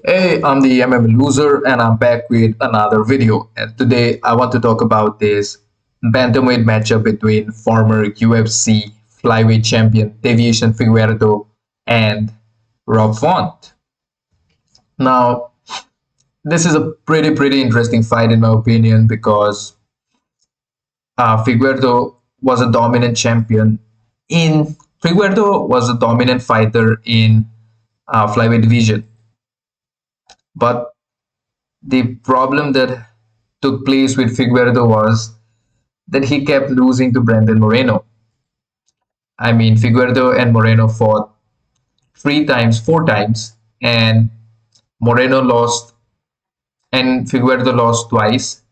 Hey, I'm the MMA loser and I'm back with another video. And today I want to talk about this bantamweight matchup between former UFC flyweight champion Deiveson Fegueiredo and Rob Font. Now, this is a pretty interesting fight in my opinion because Figueredo was a dominant champion in Figueredo was a dominant fighter in flyweight division, but the problem that took place with Figueredo was that he kept losing to Brandon Moreno. I mean, Figueredo and Moreno fought three times, four times, and Moreno lost, and Figueredo lost twice.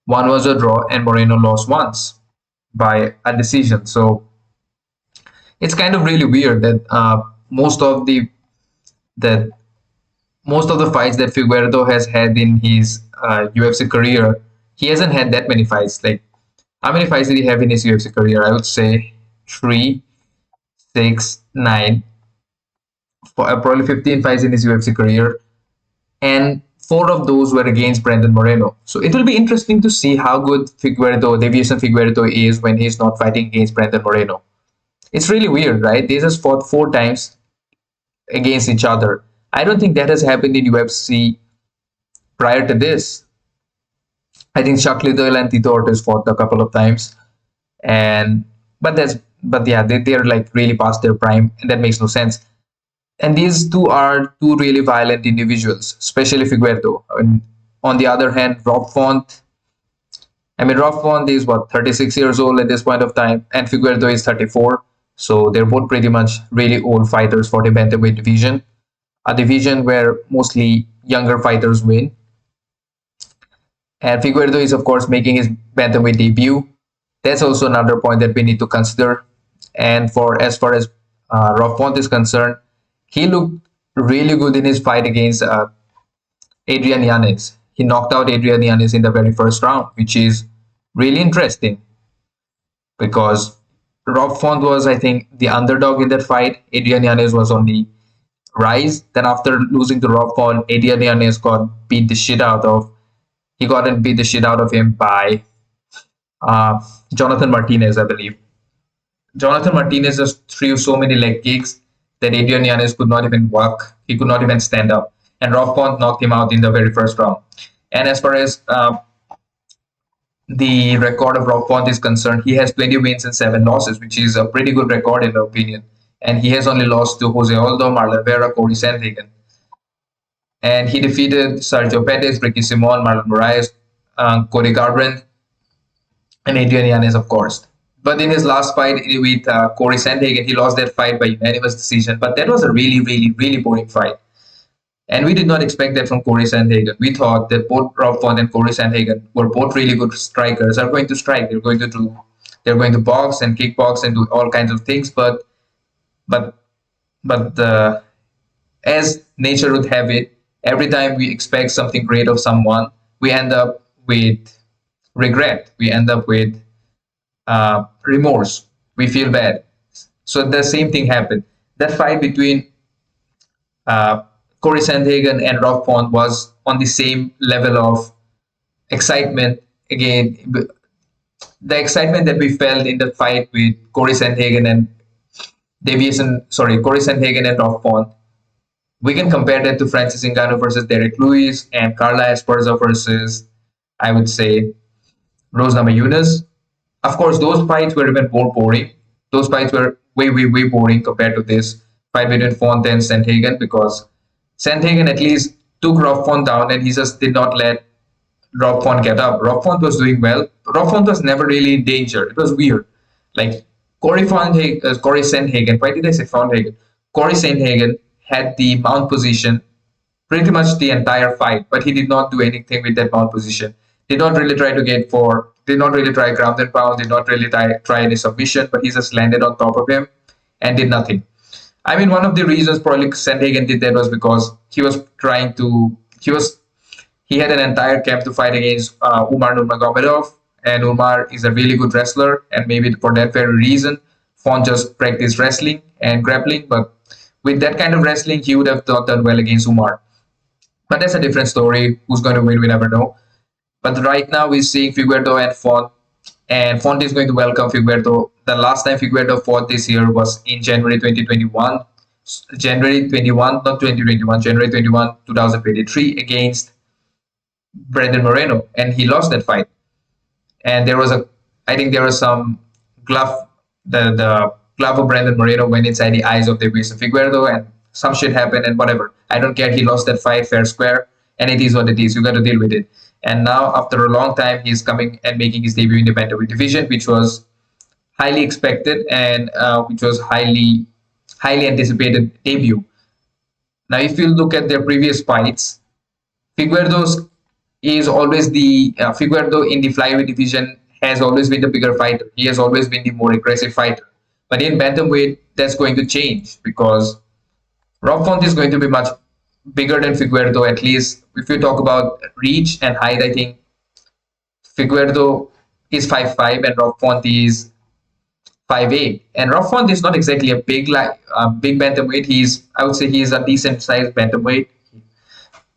One was a draw, and Moreno lost once by a decision. So it's kind of really weird that that most of the fights that Figueredo has had in his UFC career, he hasn't had that many fights. Like, how many fights did he have in his UFC career? I would say three, six, nine, probably 15 fights in his UFC career, and four of those were against Brandon Moreno. So it will be interesting to see how good Deiveson Fegueiredo is when he's not fighting against Brandon Moreno. It's really weird, right? They just fought four times against each other. I don't think that has happened in UFC prior to this. I think Chuck Liddell and Tito Ortiz fought a couple of times, and but yeah, they're like really past their prime, and that makes no sense. And these two are two really violent individuals, especially Figueredo. And on the other hand, Rob Font is what 36 years old at this point of time, and Figueredo is 34. So they're both pretty much really old fighters for the bantamweight division, a division where mostly younger fighters win. And Figueredo is, of course, making his bantamweight debut. That's also another point that we need to consider. And for as far as Rob Font is concerned, he looked really good in his fight against Adrian Yanez. He knocked out Adrian Yanez in the very first round, which is really interesting because Rob Font was, I think, the underdog in that fight. Adrian Yanez was on the rise. Then after losing to Rob Font, Adrian Yanez got beat the shit out of. He got and beat the shit out of him by Jonathan Martinez, I believe. Jonathan Martinez just threw so many leg kicks that Adrian Yanez could not even walk. He could not even stand up. And Rob Font knocked him out in the very first round. And as far as the record of Rob Font is concerned, he has 20 wins and 7 losses, which is a pretty good record in my opinion. And he has only lost to Jose Aldo, Marlon Vera, Corey Sandhagen. And he defeated Sergio Pettis, Ricky Simon, Marlon Moraes, Cody Garbrandt, and Adrian Yanez, of course. But in his last fight with Corey Sandhagen, he lost that fight by unanimous decision. But that was a really boring fight. And we did not expect that from Corey Sandhagen. We thought that both Rob Font and Corey Sandhagen were both really good strikers, are going to strike. They're going to box and kickbox and do all kinds of things. But as nature would have it, every time we expect something great of someone, we end up with regret. We end up with remorse. We feel bad. So the same thing happened. That fight between Corey Sandhagen and Rob Font was on the same level of excitement. Again, the excitement that we felt in the fight with Corey Sandhagen and Corey Sandhagen and Rob Font, we can compare that to Francis Ngannou versus Derek Lewis and Carla Esparza versus, I would say, Rose Namajunas. Of course, those fights were even more boring. Those fights were way boring compared to this fight between Font and Sandhagen because Sandhagen at least took Rob Font down and he just did not let Rob Font get up. Rob Font was doing well. Rob Font was never really in danger. It was weird. Like Corey Sandhagen, why did I say Fonthagen? Corey Sandhagen had the mount position pretty much the entire fight, but he did not do anything with that mount position. Did not really try ground and pound, did not really try any submission, but he just landed on top of him and did nothing. I mean, one of the reasons probably Sandhagen did that was because he had an entire camp to fight against Umar Nurmagomedov, and Umar is a really good wrestler, and maybe for that very reason, Font just practiced wrestling and grappling, but with that kind of wrestling, he would have not done well against Umar. But that's a different story. Who's going to win, we never know. But right now we're seeing Figueredo and Font, and Font is going to welcome Figueredo. The last time Figueredo fought this year was in January 2021. January 21, not 2021, January 21, 2023, against Brandon Moreno, and he lost that fight. And there was a, I think there was some glove, the glove of Brandon Moreno went inside the eyes of Deiveson Fegueiredo, and some shit happened, and whatever. I don't care. He lost that fight fair square, and it is what it is. You got to deal with it. And now, after a long time, he's coming and making his debut in the bantamweight division, which was highly expected and which was highly anticipated debut. Now, if you look at their previous fights, Figueredo's is always the Figueredo in the flyweight division has always been the bigger fighter. He has always been the more aggressive fighter. But in bantamweight, that's going to change because Rob Font is going to be much bigger than Figueredo. At least if you talk about reach and height, I think Figueredo is 5'5" and Rob Font is 5'8". And Rob Font is not exactly a big bantamweight. I would say he's a decent sized bantamweight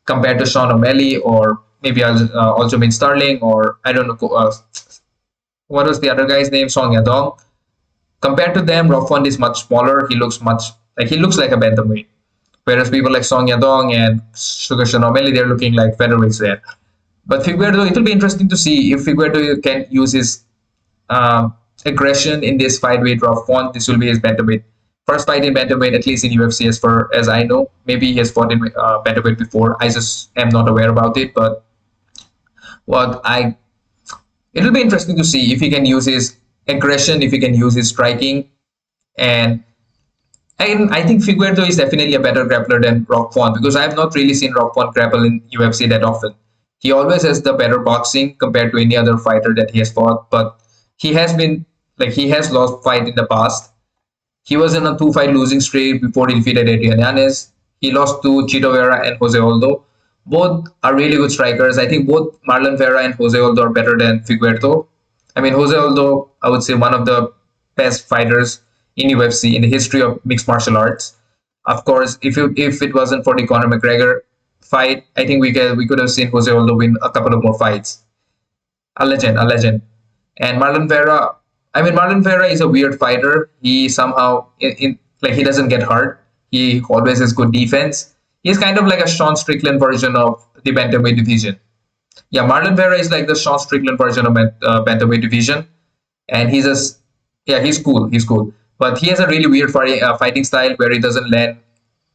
compared to Sean O'Malley or maybe Aljamain Sterling or I don't know what was the other guy's name, Song Yadong. Compared to them, Rob Font is much smaller. He looks like a bantamweight, whereas people like Song Yadong and Sugar Sean O'Malley, they're looking like featherweights there. But Figueredo, it will be interesting to see if Figueredo can use his aggression in this fight with Rob Font. This will be his bantamweight first fight in bantamweight, at least in UFC, as far as I know. Maybe he has fought in bantamweight before. I just am not aware about it. But it'll be interesting to see if he can use his aggression, if he can use his striking, and I think Figueredo is definitely a better grappler than Rob Font because I have not really seen Rob Font grapple in UFC that often. He always has the better boxing compared to any other fighter that he has fought, but he has lost fight in the past. He was in a two-fight losing streak before he defeated Adrian Yanez. He lost to Chito Vera and Jose Aldo. Both are really good strikers. I think both Marlon Vera and Jose Aldo are better than Figueredo. I mean, Jose Aldo, I would say one of the best fighters in UFC in the history of mixed martial arts. Of course, if it wasn't for the Conor McGregor fight, I think we could have seen Jose Aldo win a couple of more fights. A legend, a legend. And Marlon Vera is a weird fighter. He somehow he doesn't get hurt. He always has good defense. He's kind of like a Sean Strickland version of the bantamweight division. Yeah, Marlon Vera is like the Sean Strickland version of bantamweight division, and he's cool. He's cool, but he has a really weird fighting style where he doesn't land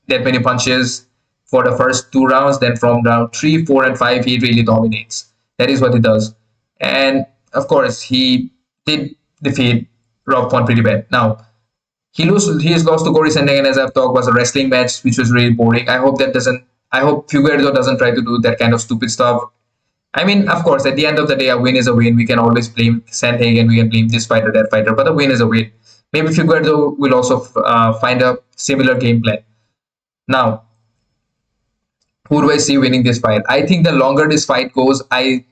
that many punches for the first two rounds. Then from round 3, 4, and 5, he really dominates. That is what he does, and of course he did defeat Rob Font pretty bad. Now he has lost to Corey Sandhagen, as I've talked, was a wrestling match which was really boring. I hope Figueredo doesn't try to do that kind of stupid stuff. I mean, of course, at the end of the day, a win is a win. We can always blame Sandhagen, we can blame this fighter, that fighter, but a win is a win. Maybe Figueredo will also find a similar game plan. Now, who do I see winning this fight? I think the longer this fight goes, I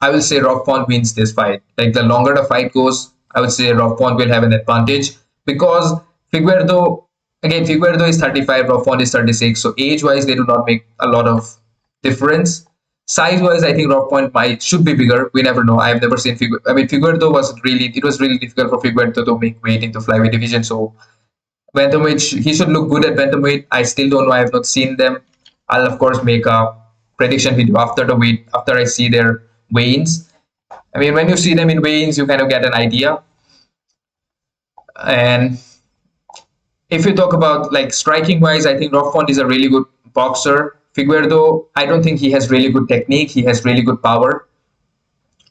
will say Rob Font wins this fight. Like the longer the fight goes, I would say Rob Font will have an advantage because Figueredo is 35, Rob Font is 36. So age-wise, they do not make a lot of difference. Size-wise, I think Rob Font should be bigger. We never know. I've never seen Figueredo. I mean, Figueredo it was really difficult for Figueredo to make weight into flyweight division. So bantamweight, he should look good at bantamweight. I still don't know. I have not seen them. I'll of course make a prediction video after I see their weigh-ins. I mean, when you see them in weigh-ins, you kind of get an idea. And if you talk about like striking wise, I think Rob Font is a really good boxer. Figueredo, I don't think he has really good technique. He has really good power.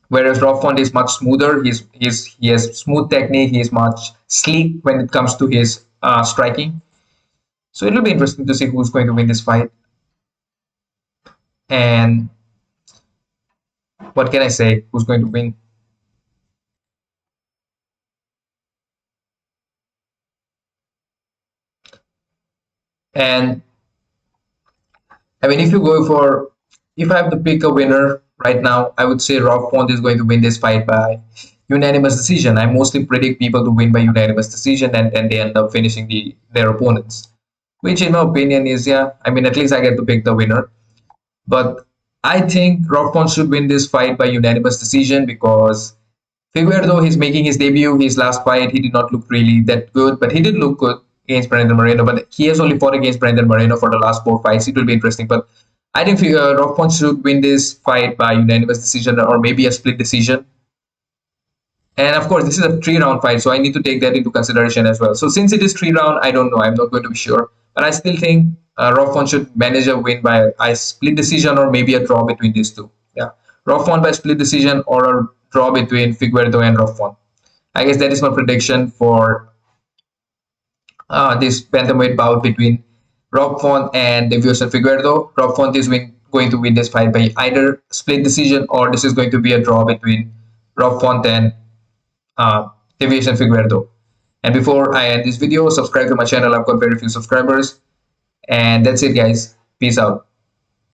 Whereas Rob Font is much smoother. He has smooth technique. He is much sleek when it comes to his striking. So it'll be interesting to see who's going to win this fight. And what can I say? Who's going to win? And I mean, if I have to pick a winner right now, I would say Rob Font is going to win this fight by unanimous decision. I mostly predict people to win by unanimous decision, and then they end up finishing their opponents, which in my opinion is, yeah, I mean, at least I get to pick the winner. But I think Rockfont should win this fight by unanimous decision because Figueredo, he's making his debut. His last fight, he did not look really that good, but he did look good against Brandon Moreno. But he has only fought against Brandon Moreno for the last four fights. It will be interesting. But I think Rockfont should win this fight by unanimous decision or maybe a split decision. And of course, this is a three-round fight, so I need to take that into consideration as well. So since it is three-round, I don't know. I'm not going to be sure, but I still think Rockfont should manage a win by a split decision or maybe a draw between these two. Yeah, Rockfont by split decision or a draw between Figueredo and Rockfont. I guess that is my prediction for this bantamweight bout between Rockfont and Deiveson Fegueiredo. Rockfont is going to win this fight by either split decision or this is going to be a draw between Rockfont and Deiveson Fegueiredo. And before I end this video, subscribe to my channel. I've got very few subscribers. And that's it, guys. Peace out.